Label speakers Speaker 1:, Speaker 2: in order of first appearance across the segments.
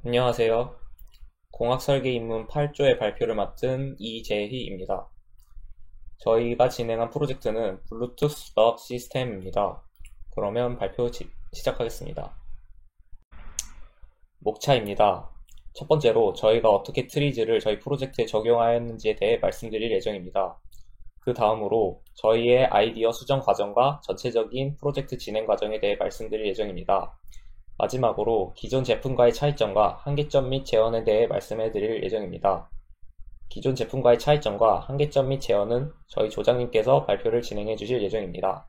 Speaker 1: 안녕하세요. 공학설계 입문 8조의 발표를 맡은 이재희입니다. 저희가 진행한 프로젝트는 블루투스 럭 시스템입니다. 그러면 발표 시작하겠습니다. 목차입니다. 첫 번째로 저희가 어떻게 트리즈를 저희 프로젝트에 적용하였는지에 대해 말씀드릴 예정입니다. 그 다음으로 저희의 아이디어 수정 과정과 전체적인 프로젝트 진행 과정에 대해 말씀드릴 예정입니다. 마지막으로 기존 제품과의 차이점과 한계점 및 제언에 대해 말씀해 드릴 예정입니다. 기존 제품과의 차이점과 한계점 및 제언은 저희 조장님께서 발표를 진행해 주실 예정입니다.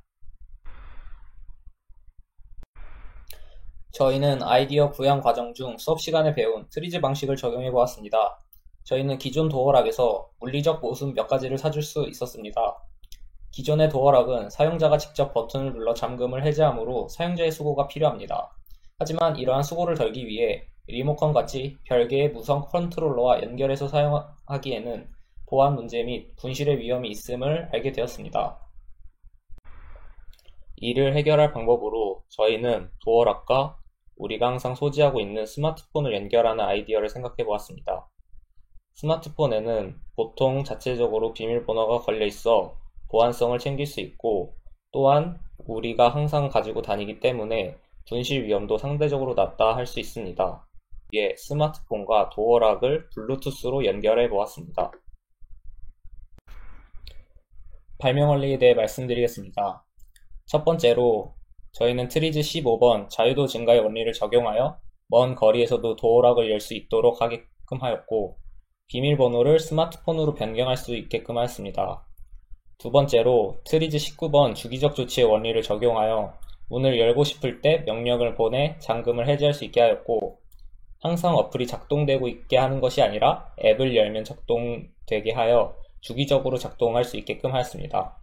Speaker 1: 저희는 아이디어 구현 과정 중 수업 시간에 배운 트리즈 방식을 적용해 보았습니다. 저희는 기존 도어락에서 물리적 모순 몇 가지를 찾을 수 있었습니다. 기존의 도어락은 사용자가 직접 버튼을 눌러 잠금을 해제하므로 사용자의 수고가 필요합니다. 하지만 이러한 수고를 덜기 위해 리모컨 같이 별개의 무선 컨트롤러와 연결해서 사용하기에는 보안 문제 및 분실의 위험이 있음을 알게 되었습니다. 이를 해결할 방법으로 저희는 도어락과 우리가 항상 소지하고 있는 스마트폰을 연결하는 아이디어를 생각해 보았습니다. 스마트폰에는 보통 자체적으로 비밀번호가 걸려 있어 보안성을 챙길 수 있고, 또한 우리가 항상 가지고 다니기 때문에 분실 위험도 상대적으로 낮다 할 수 있습니다. 이에 스마트폰과 도어락을 블루투스로 연결해 보았습니다. 발명 원리에 대해 말씀드리겠습니다. 첫 번째로 저희는 트리즈 15번 자유도 증가의 원리를 적용하여 먼 거리에서도 도어락을 열 수 있도록 하게끔 하였고, 비밀번호를 스마트폰으로 변경할 수 있게끔 하였습니다. 두 번째로 트리즈 19번 주기적 조치의 원리를 적용하여 문을 열고 싶을 때 명령을 보내 잠금을 해제할 수 있게 하였고, 항상 어플이 작동되고 있게 하는 것이 아니라 앱을 열면 작동되게 하여 주기적으로 작동할 수 있게끔 하였습니다.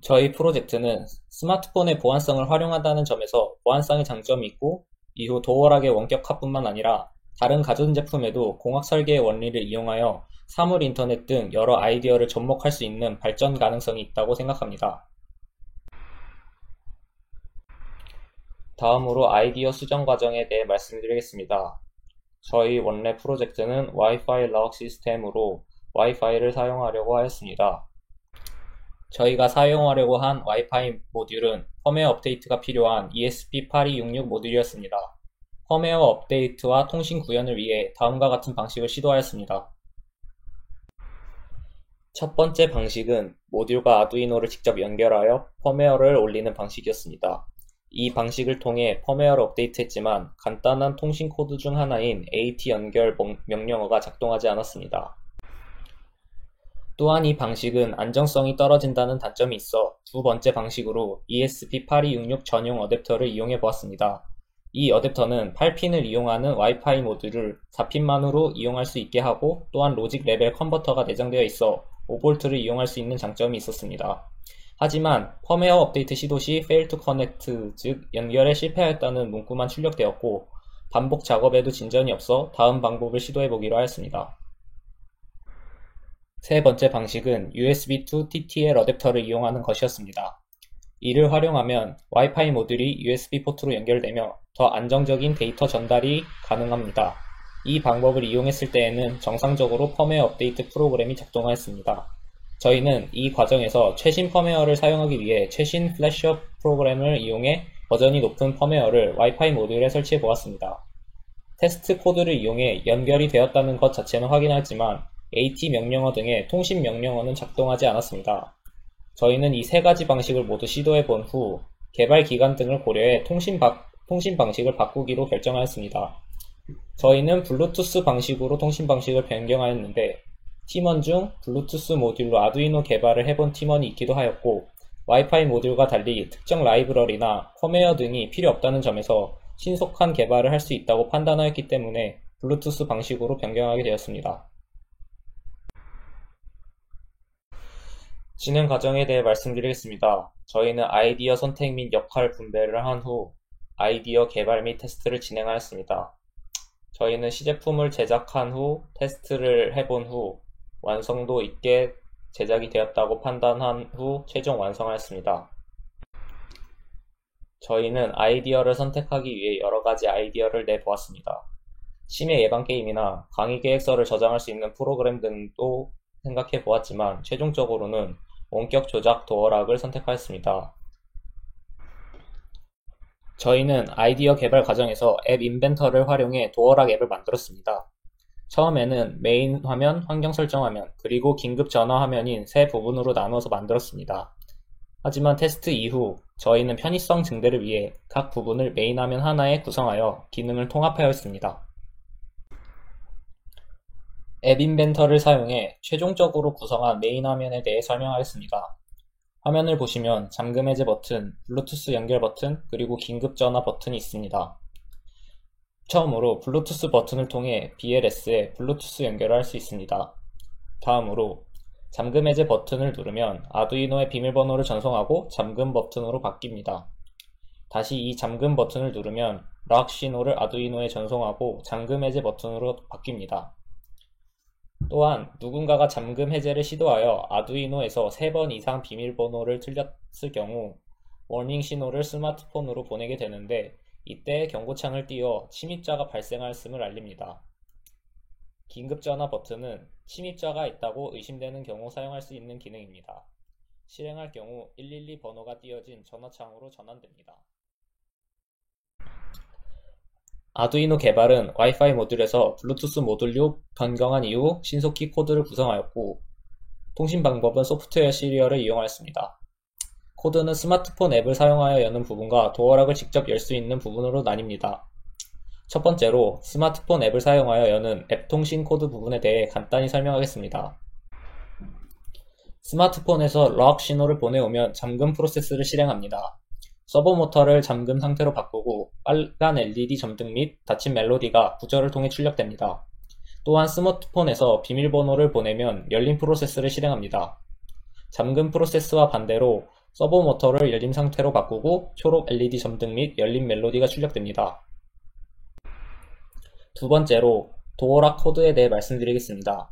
Speaker 1: 저희 프로젝트는 스마트폰의 보안성을 활용한다는 점에서 보안성의 장점이 있고, 이후 도어락의 원격화뿐만 아니라 다른 가전제품에도 공학 설계의 원리를 이용하여 사물 인터넷 등 여러 아이디어를 접목할 수 있는 발전 가능성이 있다고 생각합니다. 다음으로 아이디어 수정 과정에 대해 말씀드리겠습니다. 저희 원래 프로젝트는 와이파이 럭 시스템으로 와이파이를 사용하려고 하였습니다. 저희가 사용하려고 한 와이파이 모듈은 펌웨어 업데이트가 필요한 ESP8266 모듈이었습니다. 펌웨어 업데이트와 통신 구현을 위해 다음과 같은 방식을 시도하였습니다. 첫 번째 방식은 모듈과 아두이노를 직접 연결하여 펌웨어를 올리는 방식이었습니다. 이 방식을 통해 펌웨어를 업데이트했지만 간단한 통신 코드 중 하나인 AT 연결 명령어가 작동하지 않았습니다. 또한 이 방식은 안정성이 떨어진다는 단점이 있어 두 번째 방식으로 ESP8266 전용 어댑터를 이용해 보았습니다. 이 어댑터는 8핀을 이용하는 와이파이 모듈을 4핀만으로 이용할 수 있게 하고, 또한 로직 레벨 컨버터가 내장되어 있어 5V를 이용할 수 있는 장점이 있었습니다. 하지만 펌웨어 업데이트 시도 시 fail to connect, 즉 연결에 실패하였다는 문구만 출력되었고, 반복 작업에도 진전이 없어 다음 방법을 시도해 보기로 하였습니다. 세 번째 방식은 USB to TTL 어댑터를 이용하는 것이었습니다. 이를 활용하면 와이파이 모듈이 USB 포트로 연결되며 더 안정적인 데이터 전달이 가능합니다. 이 방법을 이용했을 때에는 정상적으로 펌웨어 업데이트 프로그램이 작동하였습니다. 저희는 이 과정에서 최신 펌웨어를 사용하기 위해 최신 플래시업 프로그램을 이용해 버전이 높은 펌웨어를 와이파이 모듈에 설치해 보았습니다. 테스트 코드를 이용해 연결이 되었다는 것 자체는 확인하였지만 AT 명령어 등의 통신 명령어는 작동하지 않았습니다. 저희는 이 세 가지 방식을 모두 시도해 본 후 개발 기간 등을 고려해 통신 방식을 바꾸기로 결정하였습니다. 저희는 블루투스 방식으로 통신 방식을 변경하였는데, 팀원 중 블루투스 모듈로 아두이노 개발을 해본 팀원이 있기도 하였고, 와이파이 모듈과 달리 특정 라이브러리나 펌웨어 등이 필요 없다는 점에서 신속한 개발을 할 수 있다고 판단하였기 때문에 블루투스 방식으로 변경하게 되었습니다. 진행 과정에 대해 말씀드리겠습니다. 저희는 아이디어 선택 및 역할 분배를 한 후 아이디어 개발 및 테스트를 진행하였습니다. 저희는 시제품을 제작한 후 테스트를 해본 후 완성도 있게 제작이 되었다고 판단한 후 최종 완성하였습니다. 저희는 아이디어를 선택하기 위해 여러 가지 아이디어를 내보았습니다. 치매 예방 게임이나 강의 계획서를 저장할 수 있는 프로그램 등도 생각해 보았지만 최종적으로는 원격 조작 도어락을 선택하였습니다. 저희는 아이디어 개발 과정에서 앱 인벤터를 활용해 도어락 앱을 만들었습니다. 처음에는 메인 화면, 환경 설정 화면, 그리고 긴급 전화 화면인 세 부분으로 나누어서 만들었습니다. 하지만 테스트 이후 저희는 편의성 증대를 위해 각 부분을 메인 화면 하나에 구성하여 기능을 통합하였습니다. 앱 인벤터를 사용해 최종적으로 구성한 메인 화면에 대해 설명하겠습니다. 화면을 보시면 잠금 해제 버튼, 블루투스 연결 버튼, 그리고 긴급 전화 버튼이 있습니다. 처음으로 블루투스 버튼을 통해 BLS에 블루투스 연결을 할 수 있습니다. 다음으로 잠금 해제 버튼을 누르면 아두이노의 비밀번호를 전송하고 잠금 버튼으로 바뀝니다. 다시 이 잠금 버튼을 누르면 락 신호를 아두이노에 전송하고 잠금 해제 버튼으로 바뀝니다. 또한 누군가가 잠금 해제를 시도하여 아두이노에서 3번 이상 비밀번호를 틀렸을 경우 워닝 신호를 스마트폰으로 보내게 되는데 이때 경고창을 띄워 침입자가 발생하였음을 알립니다. 긴급전화 버튼은 침입자가 있다고 의심되는 경우 사용할 수 있는 기능입니다. 실행할 경우 112 번호가 띄어진 전화창으로 전환됩니다. 아두이노 개발은 와이파이 모듈에서 블루투스 모듈로 변경한 이후 신속히 코드를 구성하였고 통신 방법은 소프트웨어 시리얼을 이용하였습니다. 코드는 스마트폰 앱을 사용하여 여는 부분과 도어락을 직접 열 수 있는 부분으로 나뉩니다. 첫 번째로 스마트폰 앱을 사용하여 여는 앱 통신 코드 부분에 대해 간단히 설명하겠습니다. 스마트폰에서 락 신호를 보내오면 잠금 프로세스를 실행합니다. 서버 모터를 잠금 상태로 바꾸고 빨간 LED 점등 및 닫힌 멜로디가 구절을 통해 출력됩니다. 또한 스마트폰에서 비밀번호를 보내면 열린 프로세스를 실행합니다. 잠금 프로세스와 반대로 서버 모터를 열린 상태로 바꾸고 초록 LED 점등 및 열린 멜로디가 출력됩니다. 두 번째로 도어락 코드에 대해 말씀드리겠습니다.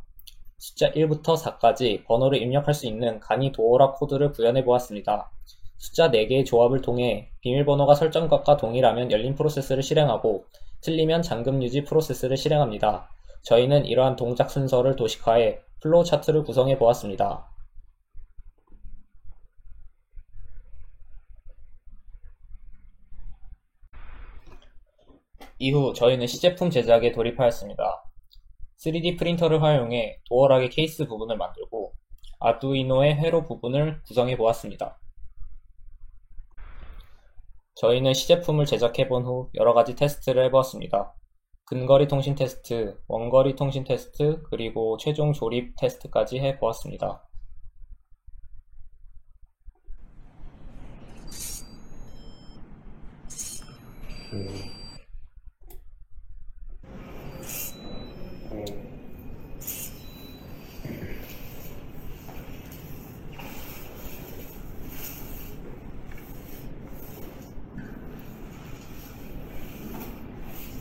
Speaker 1: 숫자 1부터 4까지 번호를 입력할 수 있는 간이 도어락 코드를 구현해 보았습니다. 숫자 4개의 조합을 통해 비밀번호가 설정값과 동일하면 열린 프로세스를 실행하고 틀리면 잠금 유지 프로세스를 실행합니다. 저희는 이러한 동작 순서를 도식화해 플로우 차트를 구성해 보았습니다. 이후 저희는 시제품 제작에 돌입하였습니다. 3D 프린터를 활용해 도어락의 케이스 부분을 만들고 아두이노의 회로 부분을 구성해 보았습니다. 저희는 시제품을 제작해 본 후 여러가지 테스트를 해보았습니다. 근거리 통신 테스트, 원거리 통신 테스트, 그리고 최종 조립 테스트까지 해보았습니다.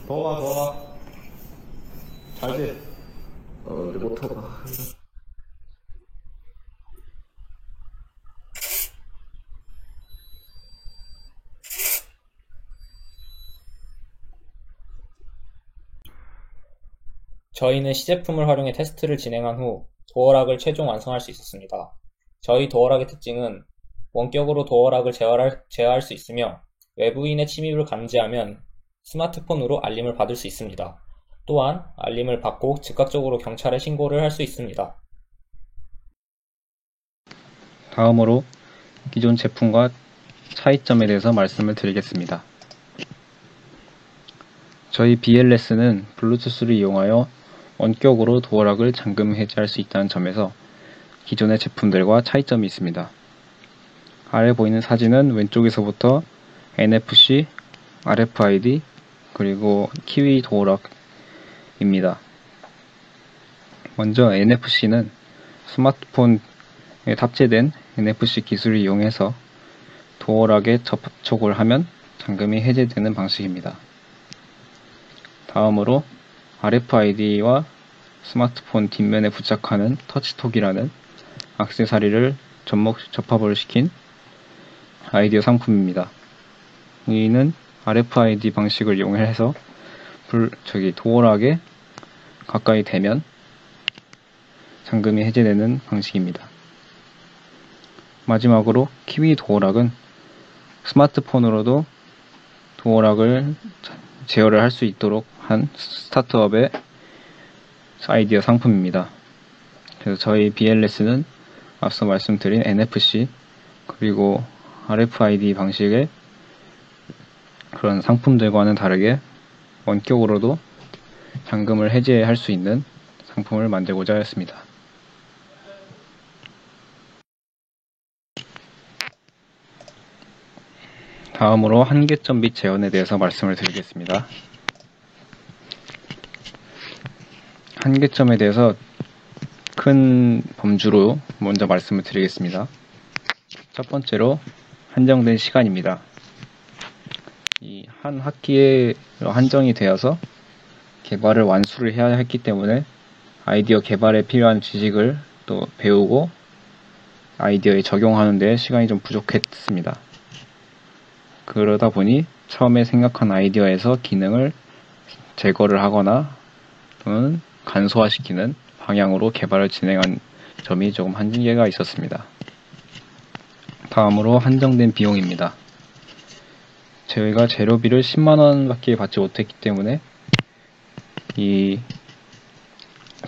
Speaker 2: 더 와. 잘 돼. 근데 모터가.
Speaker 1: 저희는 시제품을 활용해 테스트를 진행한 후 도어락을 최종 완성할 수 있었습니다. 저희 도어락의 특징은 원격으로 도어락을 제어할 수 있으며 외부인의 침입을 감지하면 스마트폰으로 알림을 받을 수 있습니다. 또한 알림을 받고 즉각적으로 경찰에 신고를 할 수 있습니다.
Speaker 3: 다음으로 기존 제품과 차이점에 대해서 말씀을 드리겠습니다. 저희 BLS는 블루투스를 이용하여 원격으로 도어락을 잠금 해제할 수 있다는 점에서 기존의 제품들과 차이점이 있습니다. 아래 보이는 사진은 왼쪽에서부터 NFC, RFID, 그리고 키위 도어락입니다. 먼저 NFC는 스마트폰에 탑재된 NFC 기술을 이용해서 도어락에 접촉을 하면 잠금이 해제되는 방식입니다. 다음으로 RFID와 스마트폰 뒷면에 부착하는 터치톡이라는 액세서리를 접합을 시킨 아이디어 상품입니다. 이는 RFID 방식을 이용해서 도어락에 가까이 대면 잠금이 해제되는 방식입니다. 마지막으로 키위 도어락은 스마트폰으로도 도어락을 제어를 할 수 있도록 한 스타트업의 아이디어 상품입니다. 그래서 저희 BLS는 앞서 말씀드린 NFC 그리고 RFID 방식의 그런 상품들과는 다르게 원격으로도 잠금을 해제할 수 있는 상품을 만들고자 했습니다. 다음으로 한계점 및 재현에 대해서 말씀을 드리겠습니다. 한계점에 대해서 큰 범주로 먼저 말씀을 드리겠습니다. 첫 번째로 한정된 시간입니다. 이 한 학기에 한정이 되어서 개발을 완수를 해야 했기 때문에 아이디어 개발에 필요한 지식을 또 배우고 아이디어에 적용하는 데 시간이 좀 부족했습니다. 그러다 보니 처음에 생각한 아이디어에서 기능을 제거를 하거나 또는 간소화시키는 방향으로 개발을 진행한 점이 조금 한계가 있었습니다. 다음으로 한정된 비용입니다. 저희가 재료비를 10만원 밖에 받지 못했기 때문에 이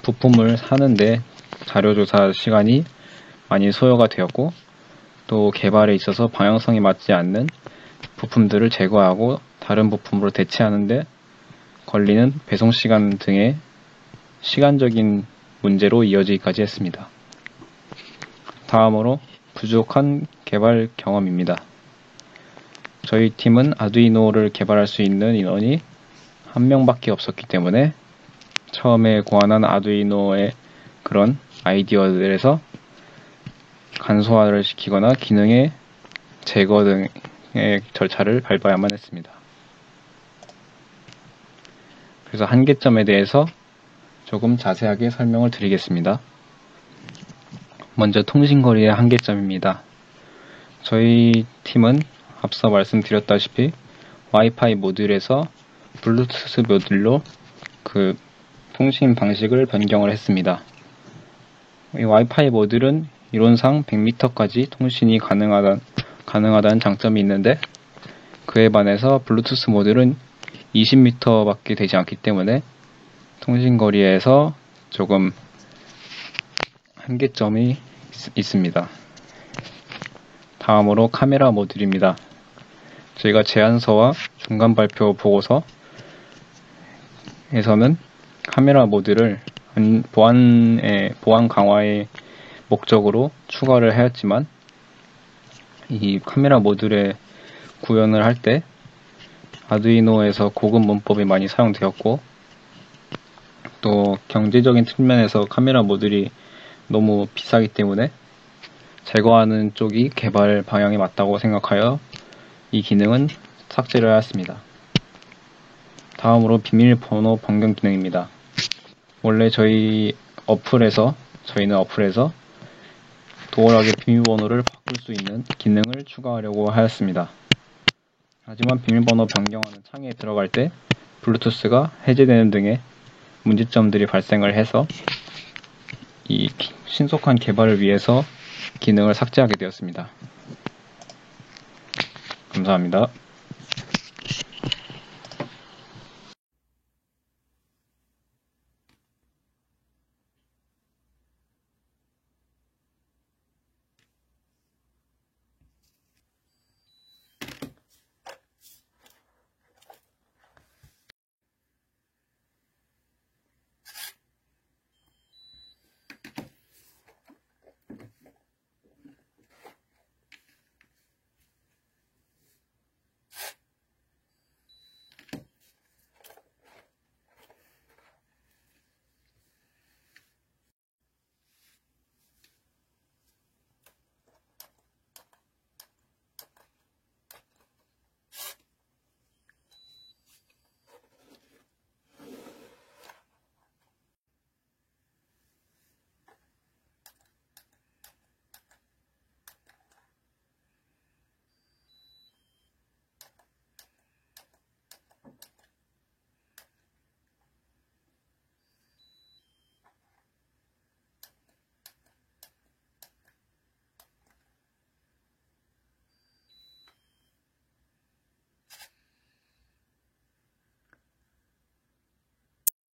Speaker 3: 부품을 사는데 자료조사 시간이 많이 소요가 되었고 또 개발에 있어서 방향성이 맞지 않는 부품들을 제거하고 다른 부품으로 대체하는데 걸리는 배송시간 등의 시간적인 문제로 이어지기까지 했습니다. 다음으로 부족한 개발 경험입니다. 저희 팀은 아두이노를 개발할 수 있는 인원이 한 명밖에 없었기 때문에 처음에 고안한 아두이노의 그런 아이디어들에서 간소화를 시키거나 기능의 제거 등의 절차를 밟아야만 했습니다. 그래서 한계점에 대해서 조금 자세하게 설명을 드리겠습니다. 먼저 통신거리의 한계점입니다. 저희 팀은 앞서 말씀드렸다시피 와이파이 모듈에서 블루투스 모듈로 그 통신 방식을 변경을 했습니다. 이 와이파이 모듈은 이론상 100m까지 통신이 가능하다는 장점이 있는데 그에 반해서 블루투스 모듈은 20m밖에 되지 않기 때문에 통신거리에서 조금 한계점이 있습니다. 다음으로 카메라 모듈입니다. 저희가 제안서와 중간 발표 보고서에서는 카메라 모듈을 보안 강화의 목적으로 추가를 하였지만 이 카메라 모듈의 구현을 할 때 아두이노에서 고급 문법이 많이 사용되었고 또 경제적인 측면에서 카메라 모듈이 너무 비싸기 때문에 제거하는 쪽이 개발 방향이 맞다고 생각하여 이 기능은 삭제를 하였습니다. 다음으로 비밀번호 변경 기능입니다. 원래 저희는 어플에서 도어락의 비밀번호를 바꿀 수 있는 기능을 추가하려고 하였습니다. 하지만 비밀번호 변경하는 창에 들어갈 때 블루투스가 해제되는 등의 문제점들이 발생을 해서 이 신속한 개발을 위해서 기능을 삭제하게 되었습니다. 감사합니다.